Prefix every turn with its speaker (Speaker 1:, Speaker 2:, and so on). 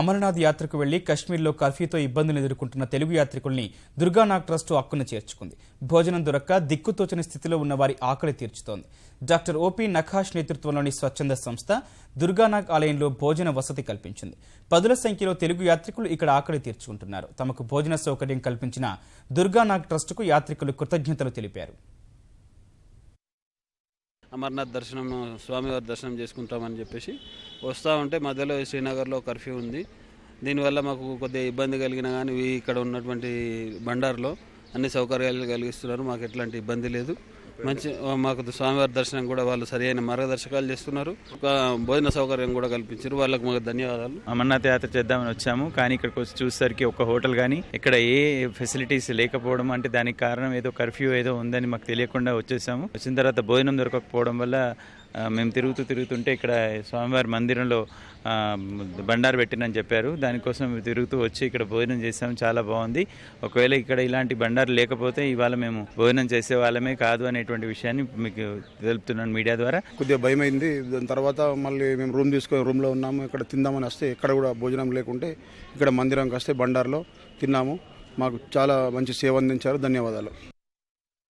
Speaker 1: అమర్నాథ్ యాత్రకు వెళ్లి కశ్మీర్లో కర్ఫ్యూతో ఇబ్బందులు ఎదుర్కొంటున్న తెలుగు యాత్రికుల్ని దుర్గానాథ్ ట్రస్ట్ హక్కును చేర్చుకుంది. భోజనం దొరక్క దిక్కుతోచని స్థితిలో ఉన్న వారి ఆకలి తీర్చుతోంది. డాక్టర్ ఓపీ నఖాష్ నేతృత్వంలోని స్వచ్ఛంద సంస్థ దుర్గానాథ్ ఆలయంలో భోజన వసతి కల్పించింది. పదుల సంఖ్యలో తెలుగు యాత్రికులు ఇక్కడ ఆకలి తీర్చుకుంటున్నారు. తమకు భోజన సౌకర్యం కల్పించిన దుర్గానాథ్ ట్రస్టుకు యాత్రికులు కృతజ్ఞతలు తెలిపారు.
Speaker 2: అమర్నాథ్ దర్శనం స్వామివారి దర్శనం చేసుకుంటామని చెప్పేసి వస్తూ ఉంటే మధ్యలో శ్రీనగర్లో కర్ఫ్యూ ఉంది. దీనివల్ల మాకు కొద్దిగా ఇబ్బంది కలిగిన కానీ ఇక్కడ ఉన్నటువంటి బండార్లో అన్ని సౌకర్యాలు కలిగిస్తున్నారు. మాకు ఎట్లాంటి ఇబ్బంది లేదు. మంచి మాకు స్వామివారి దర్శనం కూడా వాళ్ళు సరి అయిన మార్గదర్శకాలు చేస్తున్నారు. ఒక భోజన సౌకర్యం కూడా కల్పించారు. వాళ్ళకు మాకు ధన్యవాదాలు.
Speaker 3: అమర్నాథ్ యాత్ర చేద్దామని వచ్చాము, కానీ ఇక్కడికి వచ్చి చూసేసరికి ఒక హోటల్ కానీ ఇక్కడ ఏ ఫెసిలిటీస్ లేకపోవడం, అంటే దానికి కారణం ఏదో కర్ఫ్యూ ఏదో ఉందని మాకు తెలియకుండా వచ్చేసాము. వచ్చిన తర్వాత భోజనం దొరకకపోవడం వల్ల మేము తిరుగుతుంటే ఇక్కడ స్వామివారి మందిరంలో బండారు పెట్టినని చెప్పారు. దానికోసం తిరుగుతూ వచ్చి ఇక్కడ భోజనం చేసాము. చాలా బాగుంది. ఒకవేళ ఇక్కడ ఇలాంటి బండారు లేకపోతే ఇవాళ మేము భోజనం చేసే వాళ్ళమే కాదు అనేటువంటి విషయాన్ని మీకు తెలుపుతున్నాను మీడియా ద్వారా.
Speaker 4: కొద్దిగా భయం అయింది. దాని తర్వాత మళ్ళీ మేము రూమ్ తీసుకొని రూమ్లో ఉన్నాము. ఇక్కడ తిందామని వస్తే ఎక్కడ కూడా భోజనం లేకుంటే ఇక్కడ మందిరంకి వస్తే బండారులో తిన్నాము. మాకు చాలా మంచి సేవ అందించారు. ధన్యవాదాలు.